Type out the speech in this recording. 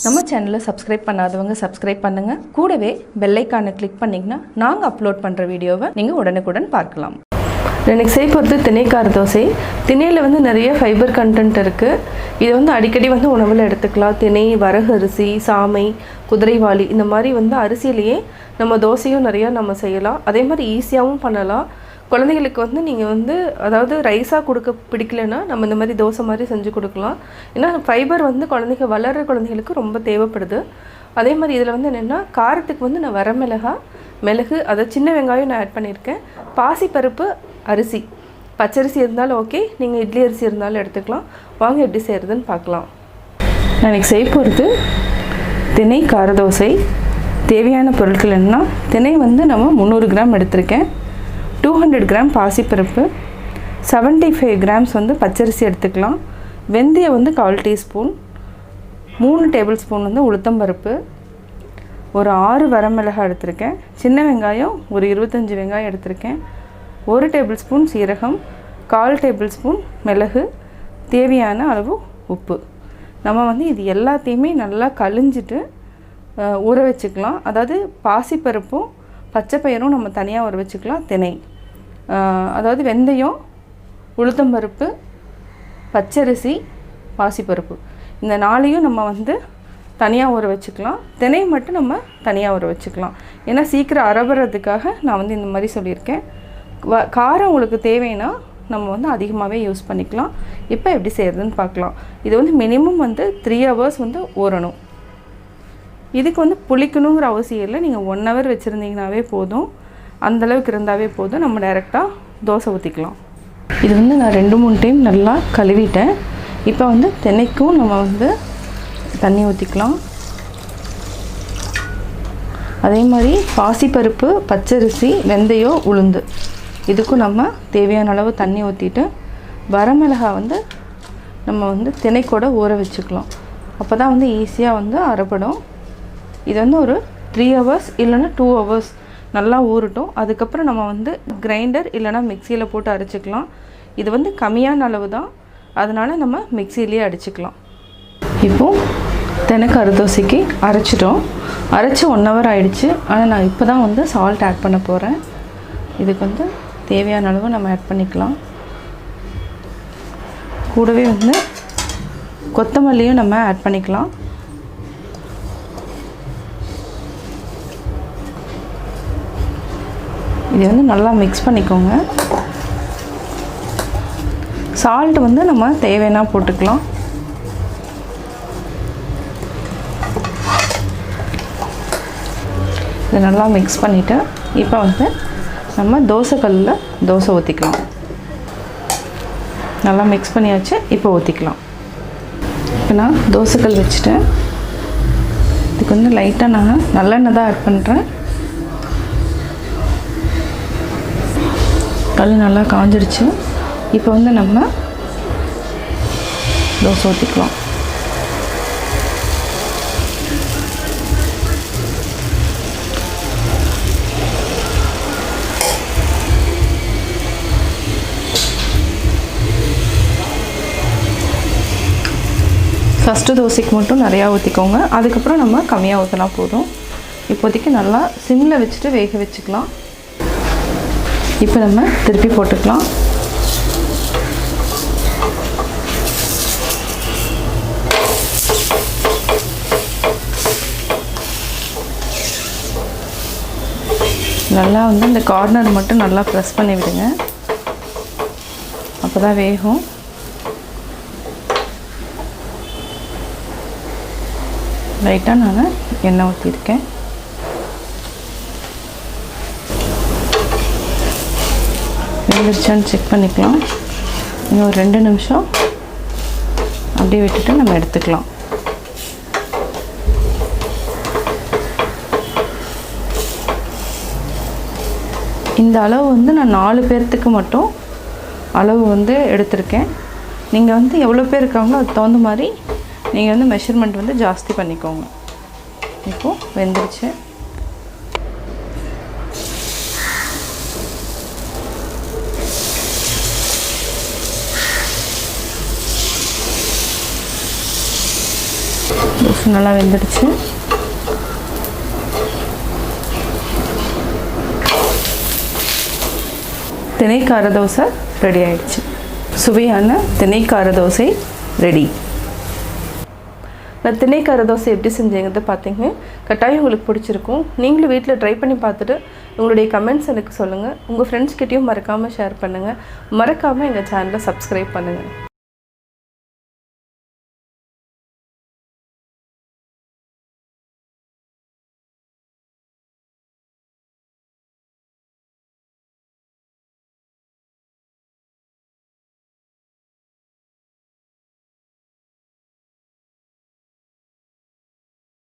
நம்ம சேனலை சப்ஸ்கிரைப் பண்ணாதவங்க சப்ஸ்கிரைப் பண்ணுங்கள். கூடவே பெல் ஐக்கானை கிளிக் பண்ணிங்கன்னா நாங்கள் அப்லோட் பண்ணுற வீடியோவை நீங்கள் உடனுக்குடன் பார்க்கலாம். எனக்கு செய்ய போகிறது திணை கார தோசை. திணையில் நிறைய ஃபைபர் கண்டென்ட் இருக்குது. இது அடிக்கடி உணவில் எடுத்துக்கலாம். திணை, வரகு அரிசி, சாமை, குதிரைவாளி இந்த மாதிரி அரிசியிலேயே நம்ம தோசையும் நிறையா நம்ம செய்யலாம். அதே மாதிரி ஈஸியாகவும் பண்ணலாம். குழந்தைகளுக்கு நீங்கள் அதாவது ரைஸாக கொடுக்க பிடிக்கலைன்னா நம்ம இந்த மாதிரி தோசை மாதிரி செஞ்சு கொடுக்கலாம். ஏன்னா ஃபைபர் குழந்தைங்க வளர்கிற குழந்தைகளுக்கு ரொம்ப தேவைப்படுது. அதே மாதிரி இதில் என்னென்னா காரத்துக்கு நான் வரமிளகா, மிளகு, அதை சின்ன வெங்காயம் நான் ஆட் பண்ணியிருக்கேன். பாசிப்பருப்பு, அரிசி, பச்சரிசி இருந்தாலும் ஓகே, நீங்கள் இட்லி அரிசி இருந்தாலும் எடுத்துக்கலாம். வாங்க எப்படி செய்கிறதுன்னு பார்க்கலாம். நான் இன்றைக்கி செய்ய போகிறது திணை கார தோசை. தேவையான பொருட்கள் என்னன்னா, திணை நம்ம 300 கிராம் எடுத்திருக்கேன். 200 கிராம் பாசிப்பருப்பு, 75 கிராம்ஸ் பச்சரிசி எடுத்துக்கலாம். வெந்தயம் 1/4 டீஸ்பூன், 3 டேபிள் ஸ்பூன் உளுத்தம்பருப்பு, ஒரு 6 வரமிளகாய் எடுத்திருக்கேன். சின்ன வெங்காயம் ஒரு 25 வெங்காயம் எடுத்திருக்கேன். 1 டேபிள் ஸ்பூன் சீரகம், 1/4 டேபிள் ஸ்பூன் மிளகு, தேவையான அளவு உப்பு. நம்ம இது எல்லாத்தையுமே நல்லா கழிஞ்சிட்டு ஊற வச்சுக்கலாம். அதாவது பாசிப்பருப்பும் பச்சைப்பயிரும் நம்ம தனியாக ஊற வச்சுக்கலாம். திணை அதாவது வெந்தயம், உளுத்தம்பருப்பு, பச்சரிசி, பாசிப்பருப்பு இந்த 4ஐயும் நம்ம தனியாக ஊற வச்சுக்கலாம். திணை மட்டும் நம்ம தனியாக ஊற வச்சுக்கலாம். ஏன்னா சீக்கிரம் அரபுறதுக்காக நான் இந்த மாதிரி சொல்லியிருக்கேன். காரம் உங்களுக்கு தேவைன்னா நம்ம அதிகமாகவே யூஸ் பண்ணிக்கலாம். இப்போ எப்படி செய்கிறதுன்னு பார்க்கலாம். இது மினிமம் 3 ஹவர்ஸ் ஊறணும். இதுக்கு புளிக்கணுங்கிற அவசியம் இல்லை. நீங்கள் 1 ஹவர் வச்சுருந்தீங்கனாவே போதும். அந்தளவுக்கு இருந்தாவே போதும். நம்ம டைரெக்டாக தோசை ஊற்றிக்கலாம். இது நான் 2-3 டைம் நல்லா கழுவிட்டேன். இப்போ திணைக்கும் நம்ம தண்ணி ஊற்றிக்கலாம். அதே மாதிரி பாசிப்பருப்பு, பச்சரிசி, வெந்தயம், உளுந்து இதுக்கும் நம்ம தேவையான அளவு தண்ணி ஊற்றிட்டு வரமிளகாய் நம்ம திணை கூட ஊற வச்சுக்கலாம். அப்போ தான் ஈஸியாக அரைப்படும். இது ஒரு 3 ஹவர்ஸ் இல்லைன்னா 2 ஹவர்ஸ் நல்லா ஊறட்டும். அதுக்கப்புறம் நம்ம கிரைண்டர் இல்லைனா மிக்சியில் போட்டு அரைச்சிக்கலாம். இது கம்மியான அளவு தான், அதனால் நம்ம மிக்சியிலே அடிச்சுக்கலாம். இப்போது திணை கார தோசைக்கு அரைச்சிட்டோம். அரைச்சி 1 ஹவர் ஆகிடுச்சு. ஆனால் நான் இப்போ தான் சால்ட் ஆட் பண்ண போகிறேன். இதுக்கு தேவையான அளவு நம்ம ஆட் பண்ணிக்கலாம். கூடவே கொத்தமல்லியும் நம்ம ஆட் பண்ணிக்கலாம். இது நல்லா மிக்ஸ் பண்ணிக்கோங்க. சால்ட் நம்ம தேவைன்னா போட்டுக்கலாம். இது நல்லா மிக்ஸ் பண்ணிவிட்டு இப்போ நம்ம தோசைக்கல்லில் தோசை ஊற்றிக்கலாம். நல்லா மிக்ஸ் பண்ணியாச்சு. இப்போ ஊற்றிக்கலாம். இப்போ நான் தோசைக்கல் வச்சுட்டேன். இதுக்கு லைட்டாக நான் நல்லெண்ணெய் தான் ஆட் பண்ணுறேன். கல் நல்லா காஞ்சிடுச்சு. இப்போ நம்ம தோசை ஊற்றிக்கலாம். ஃபஸ்ட்டு தோசைக்கு மட்டும் நிறையா ஊற்றிக்கோங்க. அதுக்கப்புறம் நம்ம கம்மியாக ஊற்றினா போதும். இப்போதைக்கு நல்லா சிம்மில் வச்சுட்டு வேக வச்சுக்கலாம். இப்போ நம்ம திருப்பி போட்டுக்கலாம். நல்லா இந்த கார்னர் மட்டும் நல்லா ப்ரெஸ் பண்ணி விடுங்க. அப்போ தான் வேகும். லைட்டாக நான் எண்ணெய் ஊற்றிருக்கேன். வெந்துருச்சான்னு செக் பண்ணிக்கலாம். இன்னும் ஒரு 2 நிமிஷம் அப்படியே விட்டுட்டு நம்ம எடுத்துக்கலாம். இந்த அளவு நான் 4 பேர்த்துக்கு மட்டும் அளவு எடுத்திருக்கேன். நீங்கள் எவ்வளோ பேர் இருக்காங்களோ அதுக்கு தகுந்த மாதிரி நீங்கள் மெஷர்மெண்ட் ஜாஸ்தி பண்ணிக்கோங்க. இப்போது வெந்துருச்சு. தோசை நல்லா வெந்துடுச்சு. தினை கார தோசை ரெடி ஆயிடுச்சு. சுவையான தினை கார தோசை ரெடி. நான் தினை கார தோசை எப்படி செஞ்சேங்கிறத பார்த்தீங்க. கட்டாயம் உங்களுக்கு பிடிச்சிருக்கும். நீங்களும் வீட்டில் ட்ரை பண்ணி பார்த்துட்டு உங்களுடைய கமெண்ட்ஸ் எனக்கு சொல்லுங்கள். உங்கள் ஃப்ரெண்ட்ஸ்கிட்டையும் மறக்காமல் ஷேர் பண்ணுங்கள். மறக்காமல் எங்கள் சேனலை சப்ஸ்கிரைப் பண்ணுங்கள்.